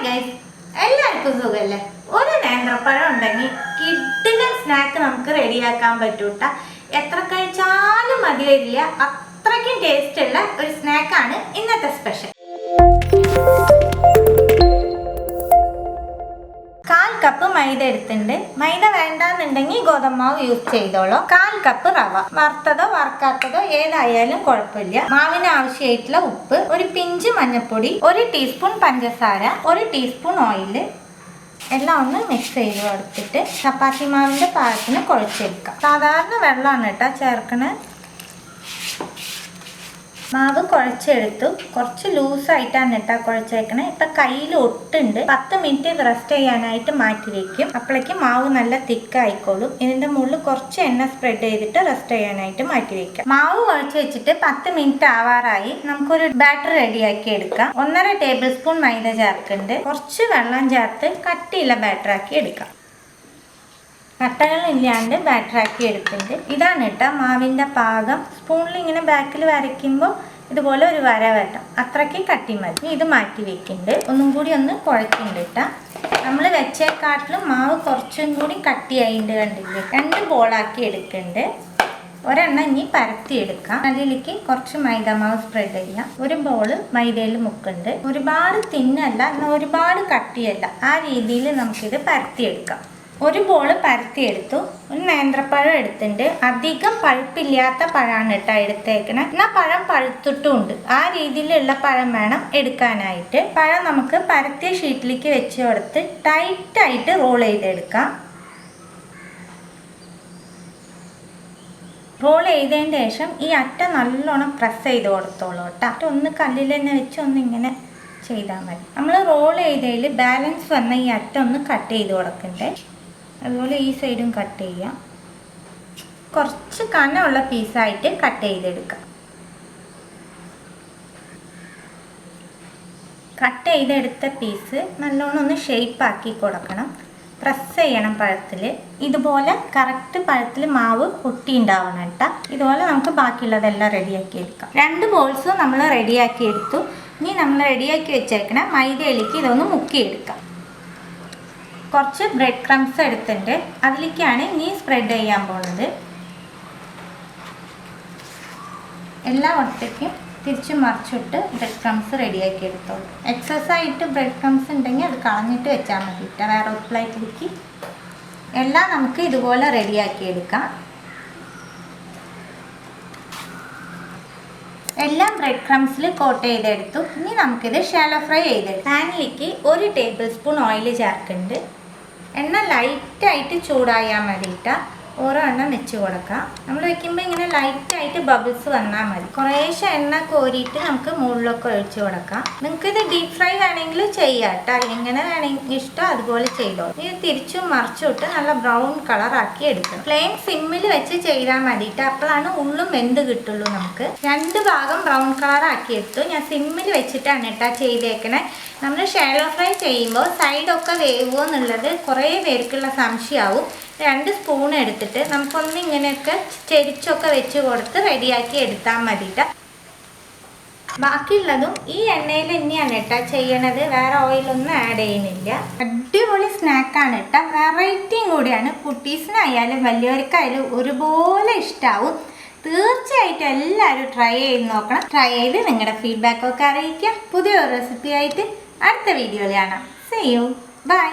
Guys, എല്ലാവർക്കും സുഖമല്ലേ? ഒരു നേന്ത്രപ്പഴം ഉണ്ടെങ്കിൽ കിഡിലെ സ്നാക്ക് നമുക്ക് റെഡിയാക്കാൻ പറ്റൂട്ട. എത്ര കഴിച്ചാലും മതി വരില്ല, അത്രയ്ക്കും ടേസ്റ്റ് ഉള്ള ഒരു സ്നാക്കാണ് ഇന്നത്തെ സ്പെഷ്യൽ. 1/4 കപ്പ് മൈദ എടുത്തിട്ടുണ്ട്. മൈദ വേണ്ടാന്നുണ്ടെങ്കിൽ ഗോതമ്പാവ് യൂസ് ചെയ്തോളൂ. 1/4 കപ്പ് റവ, വറുത്തതോ വറുക്കാത്തതോ ഏതായാലും കുഴപ്പമില്ല. മാവിന് ആവശ്യമായിട്ടുള്ള ഉപ്പ്, ഒരു പിഞ്ച് മഞ്ഞൾപ്പൊടി, 1 ടീസ്പൂൺ പഞ്ചസാര, 1 ടീസ്പൂൺ ഓയിൽ, എല്ലാം ഒന്ന് മിക്സ് ചെയ്ത് കൊടുത്തിട്ട് ചപ്പാത്തി മാവിൻ്റെ പാകത്തിന് കുഴച്ചെടുക്കാം. സാധാരണ വെള്ളമാണ് കേട്ടോ ചേർക്കണേ. മാവ് കുഴച്ചെടുത്തു. കുറച്ച് ലൂസായിട്ടാണ് കേട്ടോ കുഴച്ചേക്കണേ. ഇപ്പം കയ്യിൽ ഒട്ടുണ്ട്. 10 മിനിറ്റ് റെസ്റ്റ് ചെയ്യാനായിട്ട് മാറ്റി വയ്ക്കും. അപ്പോഴേക്കും മാവ് നല്ല തിക്കായിക്കോളും. ഇതിൻ്റെ മുകളിൽ കുറച്ച് എണ്ണ സ്പ്രെഡ് ചെയ്തിട്ട് റെസ്റ്റ് ചെയ്യാനായിട്ട് മാറ്റി വയ്ക്കാം. മാവ് കുഴച്ച് വെച്ചിട്ട് 10 മിനിറ്റ് ആവാറായി. നമുക്കൊരു ബാറ്റർ റെഡിയാക്കി എടുക്കാം. 1.5 ടേബിൾ സ്പൂൺ മൈദ ചേർക്കുന്നുണ്ട്. കുറച്ച് വെള്ളം ചേർത്ത് കട്ടിയുള്ള ബാറ്ററാക്കി എടുക്കാം. കട്ടകളില്ലാണ്ട് ബാറ്ററാക്കി എടുത്തിട്ടുണ്ട്. ഇതാണ് കേട്ടോ മാവിൻ്റെ പാകം. സ്പൂണിൽ ഇങ്ങനെ ബാക്കിൽ വരയ്ക്കുമ്പോൾ ഇതുപോലെ ഒരു വര വെട്ടാം. അത്രയ്ക്ക് കട്ടി മതി. ഇത് മാറ്റി വെക്കുന്നുണ്ട്. ഒന്നും കൂടി ഒന്ന് കുഴക്കുന്നുണ്ട് കേട്ടോ. നമ്മൾ വെച്ചേക്കാട്ടിലും മാവ് കുറച്ചും കൂടി കട്ടിയായിട്ട് കണ്ടില്ലേ. 2 ബോളാക്കി എടുക്കുന്നുണ്ട്. ഒരെണ്ണം ഇനി പരത്തി എടുക്കാം. അതിലേക്ക് കുറച്ച് മൈദാമാവ് സ്പ്രെഡ് ചെയ്യാം. ഒരു ബോള് മൈദയിൽ മുക്കുന്നുണ്ട്. ഒരുപാട് തിന്നല്ല, എന്നാൽ ഒരുപാട് കട്ടിയല്ല. ആ രീതിയിൽ നമുക്കിത് പരത്തിയെടുക്കാം. ഒരു ബോള് പരത്തിയെടുത്തു. ഒരു നേന്ത്രപ്പഴം എടുത്തിട്ടുണ്ട്. അധികം പഴുപ്പില്ലാത്ത പഴമാണ് കേട്ടോ എടുത്തേക്കണേ. എന്നാൽ പഴം പഴുത്തിട്ടുമുണ്ട്. ആ രീതിയിലുള്ള പഴം വേണം എടുക്കാനായിട്ട്. പഴം നമുക്ക് പരത്തിയ ഷീറ്റിലേക്ക് വെച്ച് കൊടുത്ത് ടൈറ്റായിട്ട് റോൾ ചെയ്തെടുക്കാം. റോൾ ചെയ്തതിന് ശേഷം ഈ അറ്റ നല്ലോണം പ്രസ് ചെയ്ത് കൊടുത്തോളൂ കേട്ടോ. ഒന്ന് കല്ലിൽ തന്നെ വെച്ച് ഒന്ന് ഇങ്ങനെ ചെയ്താൽ മതി. നമ്മൾ റോൾ ചെയ്തതിൽ ബാലൻസ് വന്ന ഈ അറ്റ ഒന്ന് കട്ട് ചെയ്ത് കൊടുക്കണ്ടേ. അതുപോലെ ഈ സൈഡും കട്ട് ചെയ്യാം. കുറച്ച് കനമുള്ള പീസായിട്ട് കട്ട് ചെയ്തെടുക്കാം. കട്ട് ചെയ്തെടുത്ത പീസ് നല്ലോണം ഒന്ന് ഷേപ്പാക്കി കൊടുക്കണം. പ്രസ് ചെയ്യണം പഴത്തിൽ. ഇതുപോലെ കറക്റ്റ് പഴത്തിൽ മാവ് ഒട്ടി ഉണ്ടാവണം കേട്ടോ. ഇതുപോലെ നമുക്ക് ബാക്കിയുള്ളതെല്ലാം റെഡിയാക്കി എടുക്കാം. 2 ബോൾസും നമ്മൾ റെഡിയാക്കി എടുത്തു. ഇനി നമ്മൾ റെഡിയാക്കി വെച്ചേക്കണ മൈദയിലേക്ക് ഇതൊന്ന് മുക്കിയെടുക്കാം. കുറച്ച് ബ്രെഡ് ക്രംസ് എടുത്തിട്ടുണ്ട്. അതിലേക്കാണ് ഇനി സ്പ്രെഡ് ചെയ്യാൻ പോകുന്നത്. എല്ലാ ഒറ്റയ്ക്കും തിരിച്ച് മറിച്ചിട്ട് ബ്രെഡ് ക്രംസ് റെഡിയാക്കി എടുത്തോളൂ. എക്സസ് ആയിട്ട് ബ്രെഡ് ക്രംസ് ഉണ്ടെങ്കിൽ അത് കളഞ്ഞിട്ട് വെച്ചാൽ മതി കേട്ടോ. വേറെ ഒരു പ്ലേറ്റിലേക്ക് എല്ലാം നമുക്ക് ഇതുപോലെ റെഡിയാക്കി എടുക്കാം. എല്ലാം ബ്രെഡ് ക്രംസിൽ കോട്ട് ചെയ്തെടുത്തു. ഇനി നമുക്കിത് ഷാലോ ഫ്രൈ ചെയ്തെടുക്കാം. പാനിലേക്ക് 1 ടേബിൾ സ്പൂൺ ഓയിൽ ചേർക്കുന്നുണ്ട്. എണ്ണ ലൈറ്റായിട്ട് ചൂടായാൽ മതിയിട്ടാ. ഓരോ എണ്ണ വെച്ച് കൊടുക്കാം. നമ്മൾ വെക്കുമ്പോൾ ഇങ്ങനെ ലൈറ്റായിട്ട് ബബിൾസ് വന്നാൽ മതി. കുറേശ്ശെ എണ്ണ കോരിയിട്ട് നമുക്ക് മുകളിലൊക്കെ ഒഴിച്ച് കൊടുക്കാം. നിങ്ങൾക്കിത് ഡീപ്പ് ഫ്രൈ വേണമെങ്കിൽ ചെയ്യാം കേട്ടോ. എങ്ങനെ വേണമെങ്കിൽ ഇഷ്ടം അതുപോലെ ചെയ്തോ. ഇത് തിരിച്ചും മറിച്ചിട്ട് നല്ല ബ്രൗൺ കളറാക്കി എടുക്കണം. ഫ്ലെയിം സിമ്മിൽ വെച്ച് ചെയ്താൽ മതിയിട്ട്. അപ്പോഴാണ് ഉള്ളും വെന്ത് കിട്ടുള്ളൂ. നമുക്ക് 2 ഭാഗം ബ്രൗൺ കളറാക്കി എടുത്തു. ഞാൻ സിമ്മിൽ വെച്ചിട്ടാണ് കേട്ടോ ചെയ്തേക്കണേ. നമ്മൾ ഷാലോ ഫ്രൈ ചെയ്യുമ്പോൾ സൈഡൊക്കെ വേവുമോ എന്നുള്ളത് കുറേ പേർക്കുള്ള സംശയമാവും. 2 സ്പൂൺ എടുത്തിട്ട് നമുക്കൊന്ന് ഇങ്ങനെയൊക്കെ ചെരിച്ചൊക്കെ വെച്ച് കൊടുത്ത് റെഡിയാക്കി എടുത്താൽ മതിയിട്ട്. ബാക്കിയുള്ളതും ഈ എണ്ണയിൽ തന്നെയാണ് കേട്ടോ ചെയ്യണത്. വേറെ ഓയിലൊന്നും ആഡ് ചെയ്യുന്നില്ല. അടിപൊളി സ്നാക്കാണ് കേട്ടോ. വെറൈറ്റിയും കൂടിയാണ്. കുട്ടീസിനായാലും വലിയവർക്കായാലും ഒരുപോലെ ഇഷ്ടമാവും. തീർച്ചയായിട്ടും എല്ലാവരും ട്രൈ ചെയ്ത് നോക്കണം. ട്രൈ ചെയ്ത് നിങ്ങളുടെ ഫീഡ്ബാക്കൊക്കെ അറിയിക്കാം. പുതിയൊരു റെസിപ്പി ആയിട്ട് അടുത്ത വീഡിയോയിൽ കാണാം. See you. Bye.